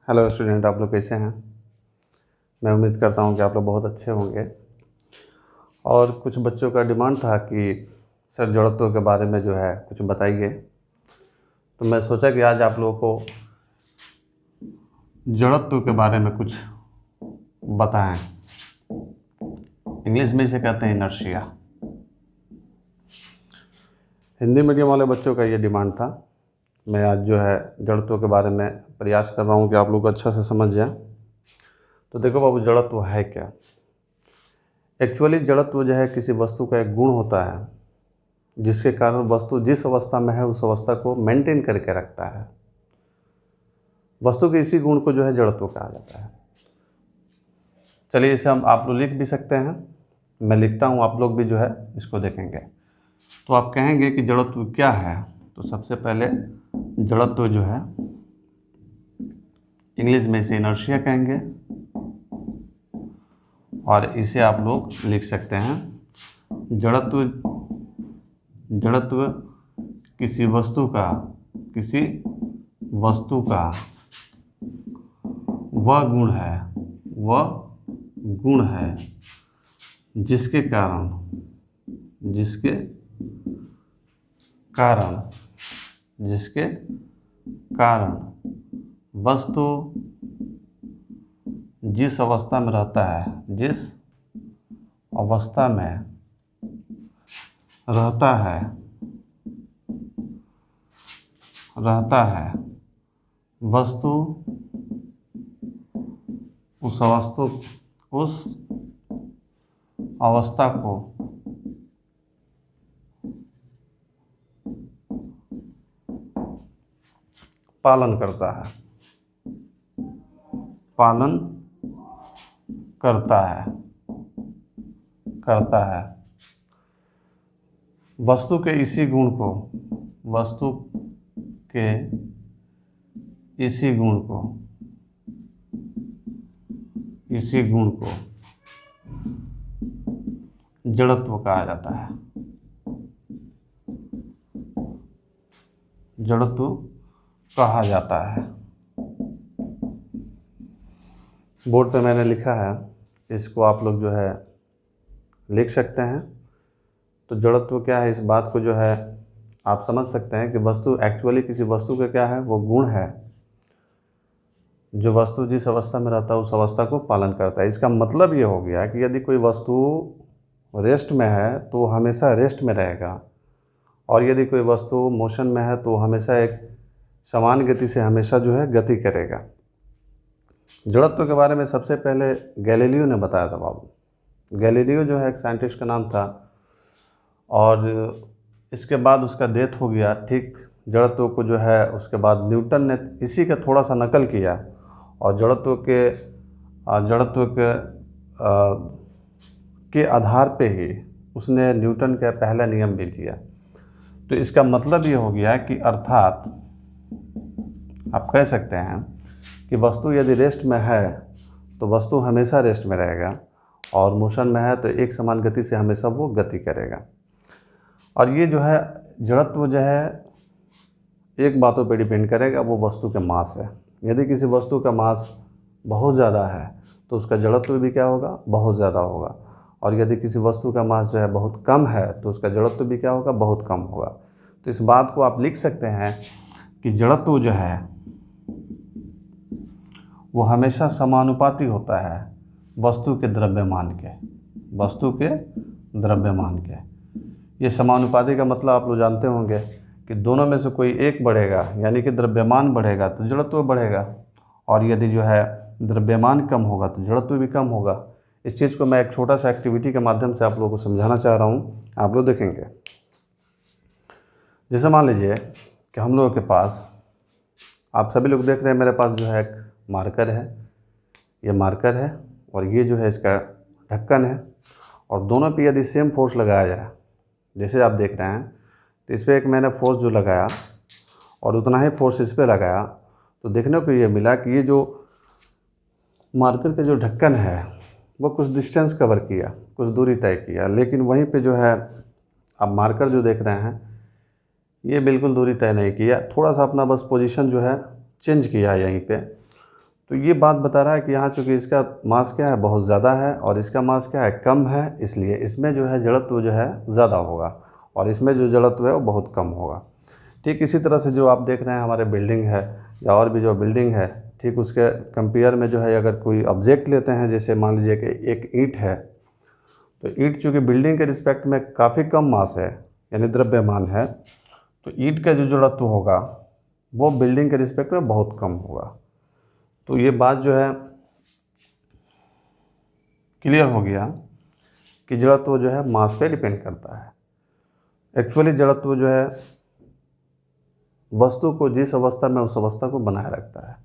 Hello student, आप लोग कैसे हैं। मैं उम्मीद करता हूं कि आप लोग बहुत अच्छे होंगे। और कुछ बच्चों का डिमांड था कि सर जड़त्व के बारे में जो है कुछ बताइए। तो मैं सोचा कि आज आप लोगों को जड़त्व के बारे में कुछ बताएं। इंग्लिश में इसे कहते हैं इनर्शिया। हिंदी मीडियम वाले बच्चों का ये डिमांड था। मैं आज जो है जड़त्व के बारे में प्रयास कर रहा हूँ कि आप लोग अच्छा से समझ जाएं। तो देखो बाबू, जड़त्व है क्या। एक्चुअली जड़त्व जो है किसी वस्तु का एक गुण होता है जिसके कारण वस्तु जिस अवस्था में है उस अवस्था को मेंटेन करके रखता है। वस्तु के इसी गुण को जो है जड़त्व कहा जाता है। चलिए, इसे हम आप लोग लिख भी सकते हैं। मैं लिखता हूँ, आप लोग भी जो है इसको देखेंगे। तो आप कहेंगे कि जड़त्व क्या है। तो सबसे पहले जड़त्व जो है इंग्लिश में इसे इनर्शिया कहेंगे और इसे आप लोग लिख सकते हैं जड़त्व किसी वस्तु का वह गुण है जिसके कारण वस्तु जिस अवस्था में रहता है वस्तु उस अवस्था को पालन करता है। वस्तु के इसी गुण को जड़त्व कहा जाता है। बोर्ड पे मैंने लिखा है, इसको आप लोग जो है लिख सकते हैं। तो जड़त्व क्या है, इस बात को जो है आप समझ सकते हैं कि वस्तु एक्चुअली किसी वस्तु का क्या है, वो गुण है जो वस्तु जिस अवस्था में रहता है उस अवस्था को पालन करता है। इसका मतलब ये हो गया कि यदि कोई वस्तु रेस्ट में है तो हमेशा रेस्ट में रहेगा, और यदि कोई वस्तु मोशन में है तो हमेशा एक समान गति से हमेशा जो है गति करेगा। जड़त्व के बारे में सबसे पहले गैलीलियो ने बताया था बाबू। गैलीलियो जो है एक साइंटिस्ट का नाम था, और इसके बाद उसका डेथ हो गया। ठीक जड़त्व को जो है उसके बाद न्यूटन ने इसी का थोड़ा सा नकल किया और जड़त्व के आधार पे ही उसने न्यूटन का पहला नियम भी दिया। तो इसका मतलब ये हो गया कि अर्थात आप कह सकते हैं कि वस्तु यदि रेस्ट में है तो वस्तु हमेशा रेस्ट में रहेगा, और मोशन में है तो एक समान गति से हमेशा वो गति करेगा। और ये जो है जड़त्व जो है एक बातों पे डिपेंड करेगा, वो वस्तु के मास है। यदि किसी वस्तु का मास बहुत ज़्यादा है तो उसका जड़त्व भी क्या होगा, बहुत ज़्यादा होगा। और यदि किसी वस्तु का मास जो है बहुत कम है तो उसका जड़त्व भी क्या होगा, बहुत कम होगा। तो इस बात को आप लिख सकते हैं कि जड़त्व जो है वो हमेशा समानुपाती होता है वस्तु के द्रव्यमान के। ये समानुपाती का मतलब आप लोग जानते होंगे कि दोनों में से कोई एक बढ़ेगा, यानी कि द्रव्यमान बढ़ेगा तो जड़त्व बढ़ेगा, और यदि जो है द्रव्यमान कम होगा तो जड़त्व भी कम होगा। इस चीज़ को मैं एक छोटा सा एक्टिविटी के माध्यम से आप लोगों को समझाना चाह रहा हूँ, आप लोग देखेंगे। जैसे मान लीजिए कि हम लोगों के पास, आप सभी लोग देख रहे हैं मेरे पास जो है एक मार्कर है, ये मार्कर है और ये जो है इसका ढक्कन है, और दोनों पे यदि सेम फोर्स लगाया जाए, जैसे आप देख रहे हैं, तो इस पर एक मैंने फोर्स जो लगाया और उतना ही फोर्स इस पर लगाया, तो देखने को ये मिला कि ये जो मार्कर का जो ढक्कन है वो कुछ डिस्टेंस कवर किया, कुछ दूरी तय किया, लेकिन वहीं पे जो है आप मार्कर जो देख रहे हैं ये बिल्कुल दूरी तय नहीं किया, थोड़ा सा अपना बस पोजीशन जो है चेंज किया यहीं पे। तो ये बात बता रहा है कि यहाँ चूँकि इसका मास क्या है, बहुत ज़्यादा है, और इसका मास क्या है, कम है, इसलिए इसमें जो है जड़त्व जो है ज़्यादा होगा और इसमें जो जड़त्व है वो बहुत कम होगा। ठीक इसी तरह से जो आप देख रहे हैं हमारे बिल्डिंग है या और भी जो बिल्डिंग है, ठीक उसके कंपेयर में जो है अगर कोई ऑब्जेक्ट लेते हैं, जैसे मान लीजिए कि एक ईंट है, तो ईंट चूँकि बिल्डिंग के रिस्पेक्ट में काफ़ी कम मास है यानी द्रव्यमान है, तो ईंट का जो जड़त्व होगा वो बिल्डिंग के रिस्पेक्ट में बहुत कम होगा। तो ये बात जो है क्लियर हो गया कि जड़त्व जो है मास पे डिपेंड करता है। एक्चुअली जड़त्व जो है वस्तु को जिस अवस्था में उस अवस्था को बनाए रखता है।